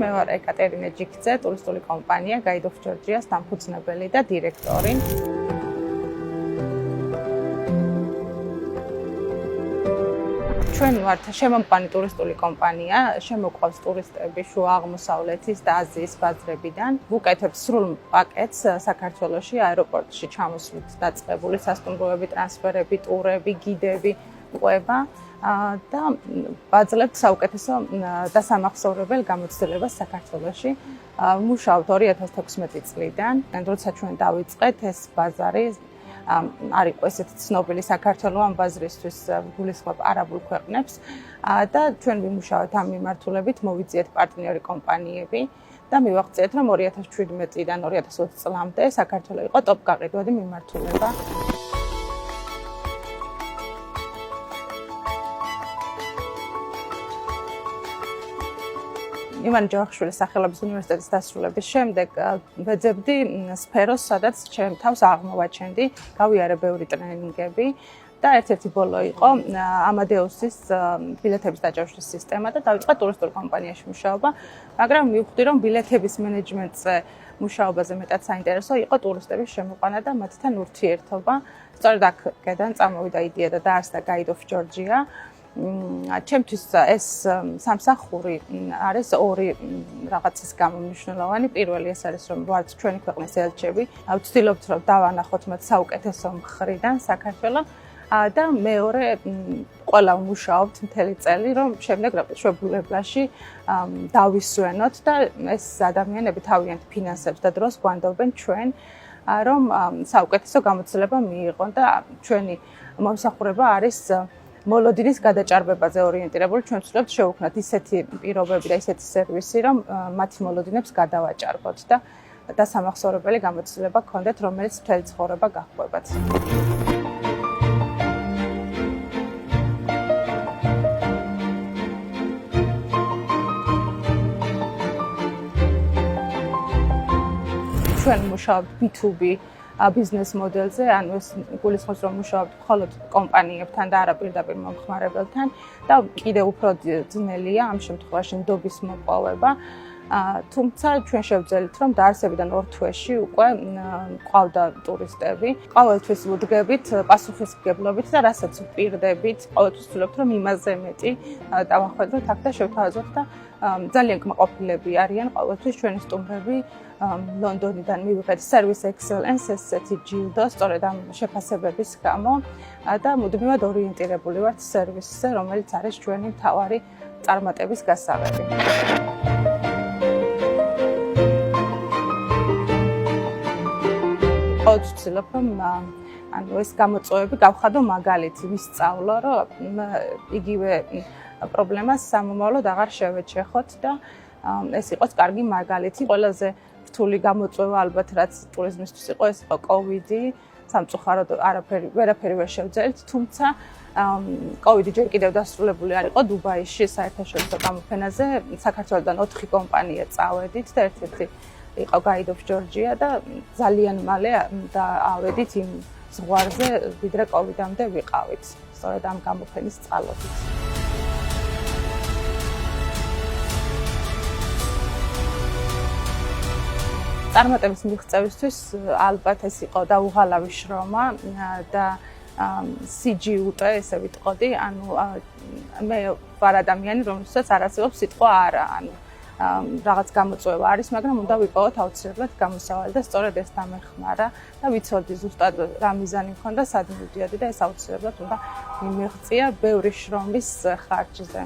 მე ვარ ეკატერინე ჯიქძე, ტურისტული კომპანია Guide of Georgia-ს დამფუძნებელი და დირექტორი. ჩვენ ვართ შემომყვანი ტურისტული კომპანია, შემოყვავს ტურისტები შუა აღმოსავლეთის და აზიის ბაზრებიდან. ვუკეთებთ სრულ პაკეტს საქართველოში, აეროპორტში ჩამოსვლით დაწყებული სასტუმროები, ტრანსფერები, ტურები, გიდები, ყვება და ვაძლევთ საუკეთესო დასამახსოვრებელ გამოცდილებას საქართველოში. ვმუშაობთ 2016 წლიდან, როცა ჩვენ დავიწყეთ ეს ბაზარი არ იყო ესეთი ცნობილი საქართველოს ბაზრისთვის გულისხმობ არაბულ ქვეყნებს და ჩვენ ვიმუშავებთ ამ მიმართულებით, მოვიძიეთ პარტნიორი კომპანიები და მივაღწიეთ, რომ 2017-დან 2020 წლამდე საქართველოს იყო ტოპ გაყიდვადი მიმართულება. ივანე ჯავახიშვილის სახელობის უნივერსიტეტის დასრულების შემდეგ ვეძებდი სფეროს, სადაც ჩემ თავს აღმოვაჩენდი, გავიარე ბევრი ტრენინგები და ერთ-ერთი ბოლო იყო ამადეუსის ბილეთების დაჯავშვის სისტემა და დავიწყე ტურისტულ კომპანიაში მუშაობა, მაგრამ მივხვდი, რომ ბილეთების მენეჯმენტზე მუშაობაზე მეტად საინტერესო იყო ტურისტების შემოყვანა და მათთან ურთიერთობა. სწორედ აქედან წამოვიდა იდეა და დაარსდა Guide of Georgia. ჩემთვის ეს სამსახური არის ორი რაღაცის გამო მნიშვნელოვანი. პირველი ეს არის, რომ ვართ ჩვენი ქვეყნის ელჩები. ვცდილობთ, რომ დავანახოთ მათ საუკეთესო მხრიდან საქართველოს და მეორე ყველა ვმუშაობთ მთელი წელი, რომ შემდეგ შეებულებაში დავისვენოთ და ეს ადამიანები თავიანთ ფინანსებს და დროს გვანდობენ ჩვენ, რომ საუკეთესო გამოცდილება მიიღონ და ჩვენი მომსახურება არის მოლოდინის გადაჭარბებაზე ორიენტირებული. ჩვენ ვცდილობთ შევუქმნათ ისეთი პირობები და ისეთი სერვისი, რომ მათი მოლოდინებს გადავაჭარბოთ და დასამახსოვრებელი გამოცდილება გქონდეთ, რომელიც მთელი ცხოვრება გაჰყვებათ. ჩვენ მუშაობთ B2B ბიზნეს მოდელზე, ანუ ეს გულისხმობს, რომ მუშაობთ მხოლოდ კომპანიებთან და არა პირდაპირ მომხმარებელთან და კიდევ უფრო ძნელია ამ შემთხვევაში ნდობის მოპოვება. თუმცა ჩვენ შევძელით, რომ დაარსებიდან 2 თვეში უკვე ყავდა ტურისტები. ყოველთვის ვუდგებით პასუხისმგებლობით და რასაც ვპირდებით, ყოველთვის ვცდილობთ, რომ იმაზე მეტი დავახვედროთ აქ და შევთავაზოთ და ძალიან კმაყოფილები არიან ყოველთვის ჩვენი სტუმრები. ლონდონიდან მივიღეთ Service Excellence ესეთი ჯილდო, სწორედ ამ შეფასებების გამო და მუდმივად ორიენტირებული ვართ სერვისზე, რომელიც არის ჩვენი მთავარი წარმატების გასაღები. ყოველთვის ვცდილობ, რომ ეს გამოწვევები გავხადო მაგალითი, ვისწავლო, რომ იგივე პრობლემას სამომავლოდ აღარ შევეჩეხოთ და ეს იყოს კარგი მაგალითი. ყველაზე რთული გამოწვევა ალბათ რაც ტურიზმისთვის იყო, ეს იყო COVID-ი. სამწუხაროდ ვერაფერი ვერ შევძელით, თუმცა COVID-ი ჯერ კიდევ დასრულებული არ იყო დუბაიში საერთაშორისო გამოფენაზე. საქართველოსდან 4 კომპანია წავედით და ერთ-ერთი იყო Guide of Georgia და ძალიან მალე ავედით იმ ზღვარზე, ვიდრე COVID-ამდე ვიყავით. სწორედ ამ გამოფენის წყალობით. წარმატების მიღწევისთვის ალბათ ეს იყო დაუღალავი შრომა და CGUT ესე ვიტყოდი, ანუ მე ვარ ადამიანი, რომელსაც არ არსებობს სიტყვა არა, ანუ რაღაც გამოწვევა არის, მაგრამ უნდა ვიპოვოთ აუცილებლად გამოსავალი და სწორედ ეს დამეხმარა და ვიცოდი ზუსტად რა მიზანი მქონდა და სად მივდიოდი და ეს აუცილებლად უნდა მიმიღწია ბევრი შრომის ხარჯზე.